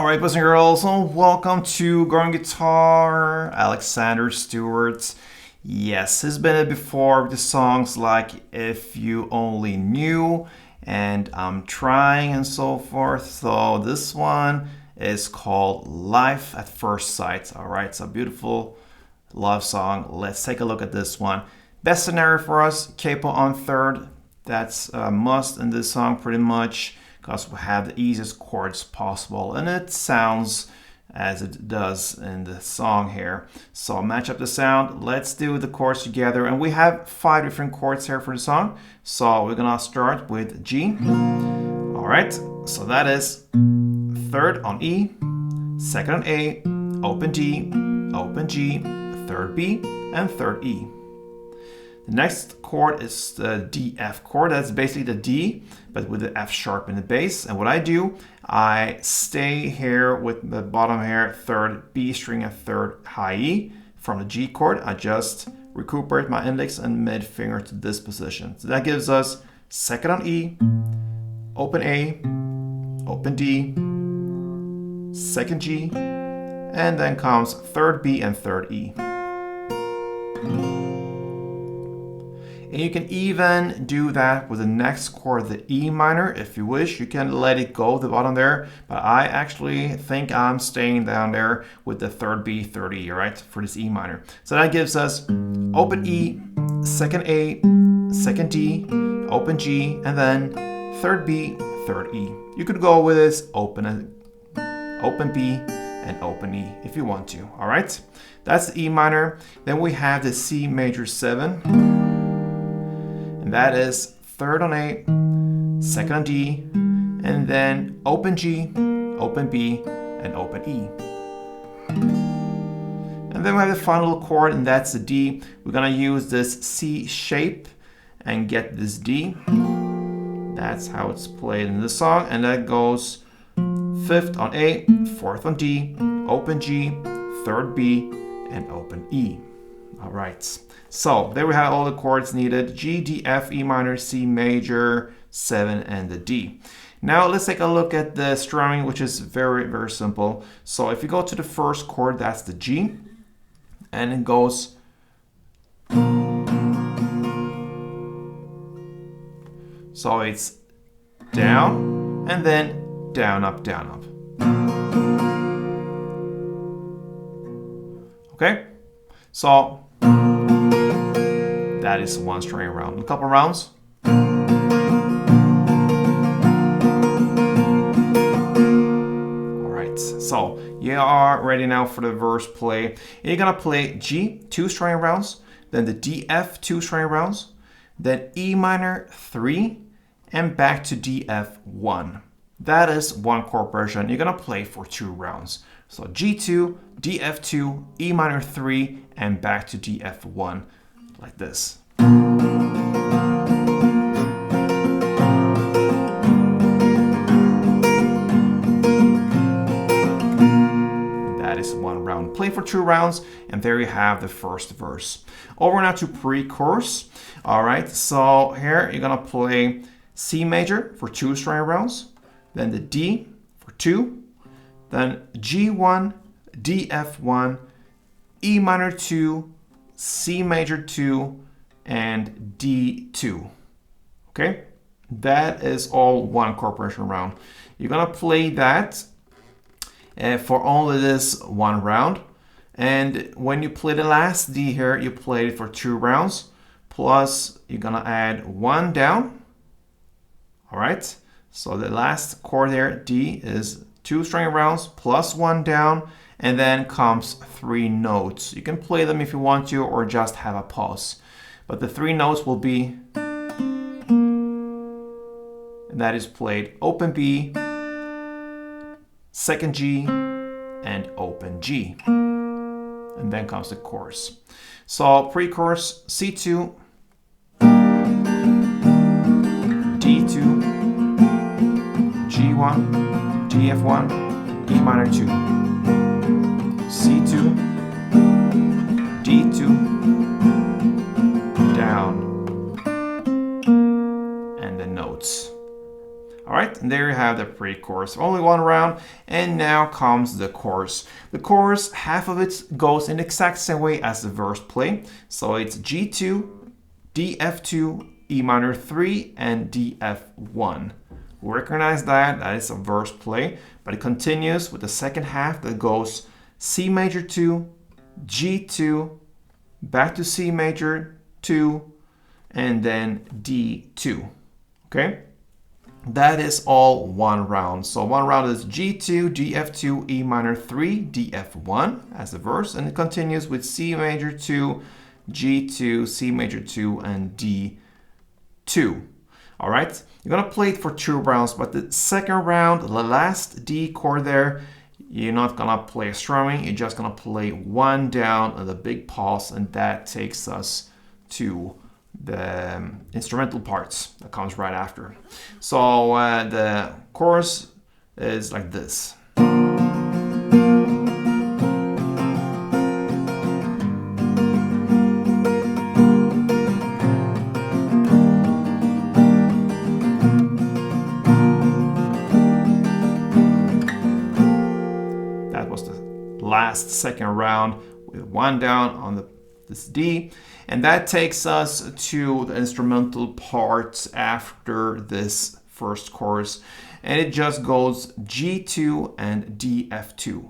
Alright, boys and girls, welcome to Growing Guitar, Alexander Stewart. Yes, he's been it before with the songs like If You Only Knew and I'm Trying and so forth. So this one is called Life at First Sight. Alright, it's a beautiful love song. Let's take a look at this one. Best scenario for us, capo on third. That's a must in this song pretty much, because we have the easiest chords possible, and it sounds as it does in the song here. So match up the sound. Let's do the chords together, and we have 5 different chords here for the song. So we're gonna start with G. All right, so that is third on E, second on A, open D, open G, third B, and third E. The next chord is the D F chord. That's basically the D, but with the F sharp in the bass. And what I do, I stay here with the bottom here, third B string and third high E. From the G chord, I just recuperate my index and mid finger to this position. So that gives us second on E, open A, open D, second G, and then comes third B and third E. And you can even do that with the next chord, the E minor, if you wish. You can let it go, the bottom there, but I actually think I'm staying down there with the third B, third E, right, for this E minor. So that gives us open E, second A, second D, open G, and then third B, third E. You could go with this open B, and open E if you want to, all right? That's the E minor. Then we have the C major 7. And that is third on A, second on D, and then open G, open B, and open E. And then we have the final chord, and that's the D. We're gonna use this C shape and get this D. That's how it's played in the song, and that goes fifth on A, fourth on D, open G, third B, and open E. All right, so there we have all the chords needed: G, D, F, E minor, C major, 7, and the D. Now let's take a look at the strumming, which is very, very simple. So if you go to the first chord, that's the G, and it goes so it's down, and then down, up, down, up. Okay, so that is one string round. A couple rounds. All right, so you are ready now for the verse play. And you're gonna play G, 2 string rounds, then the D, F, 2 string rounds, then E minor 3, and back to D, F 1. That is one chord progression. You're gonna play for 2 rounds. So G2, D, F2, E minor 3, and back to D, F 1. Like this. That is one round. Play for 2 rounds, and there you have the first verse. Over now to pre-chorus. All right, so here you're gonna play C major for 2 string rounds, then the D for 2, then G1, D, F1, E minor 2, C major 2, and D2. Okay, that is all one chord progression round. You're gonna play that for only this one round, and when you play the last D here, you play it for 2 rounds, plus you're gonna add 1 down. All right, so the last chord here, D, is 2 string rounds plus 1 down, and then comes 3 notes. You can play them if you want to, or just have a pause. But the 3 notes will be, and that is played open B, second G, and open G. And then comes the chorus. So pre-chorus, C2, D2, G1, DF1, E minor 2, C2, D2, down, and the notes. All right, and there you have the pre-chorus. Only one round, and now comes the chorus. The chorus, half of it goes in the exact same way as the verse play. So it's G2, DF2, E minor 3, and DF1. Recognize that is a verse play, but it continues with the second half that goes C major 2, G2, back to C major 2, and then D2. Okay? That is all one round. So one round is G2, DF2, E minor 3, DF1 as the verse, and it continues with C major 2, G2, C major 2, and D2. All right, you're gonna play it for 2 rounds, but the second round, the last D chord there, you're not gonna play strumming, you're just gonna play one down and the big pause, and that takes us to the instrumental parts that comes right after. So the chorus is like this. That was the last second round with one down on this D, and that takes us to the instrumental parts after this first chorus, and it just goes G2 and DF2.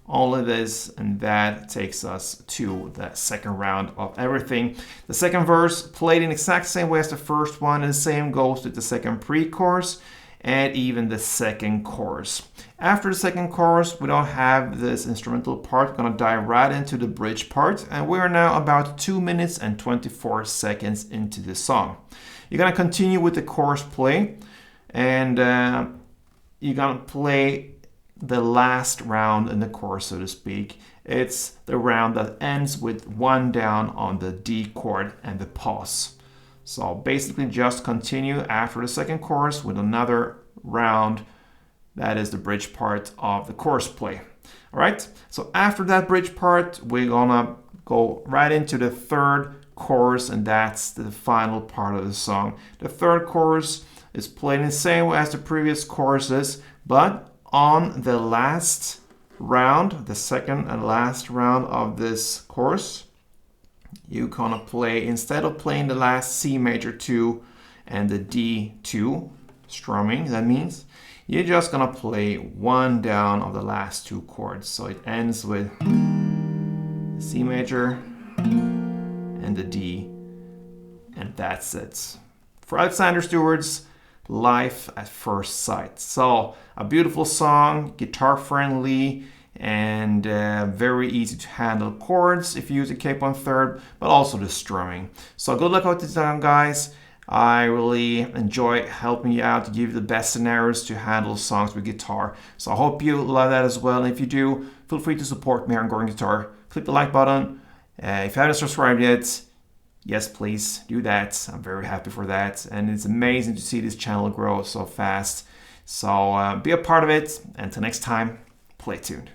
All of this, and that takes us to the second round of everything. The second verse played in the exact same way as the first one, and the same goes with the second pre-chorus and even the second chorus. After the second chorus, we don't have this instrumental part. We're gonna dive right into the bridge part, and we are now about 2 minutes and 24 seconds into the song. You're gonna continue with the chorus play, and you're gonna play the last round in the chorus, so to speak. It's the round that ends with one down on the D chord and the pause. So basically just continue after the second chorus with another round. That is the bridge part of the chorus play. All right, so after that bridge part, we're gonna go right into the third chorus, and that's the final part of the song. The third chorus is played in the same way as the previous choruses, but on the last round, the second and last round of this chorus, you're gonna play, instead of playing the last C major 2 and the D2 strumming, that means you're just gonna play one down of the last 2 chords. So it ends with C major and the D, and that's it. For Alexander Stewart's Life at First Sight. So a beautiful song, guitar friendly, and very easy to handle chords if you use a capo on third, but also the strumming. So good luck with this song, guys. I really enjoy helping you out to give you the best scenarios to handle songs with guitar. So I hope you love that as well. And if you do, feel free to support me on Going Guitar. Click the like button. If you haven't subscribed yet, yes, please do that. I'm very happy for that. And it's amazing to see this channel grow so fast. So be a part of it. Until next time, play tuned.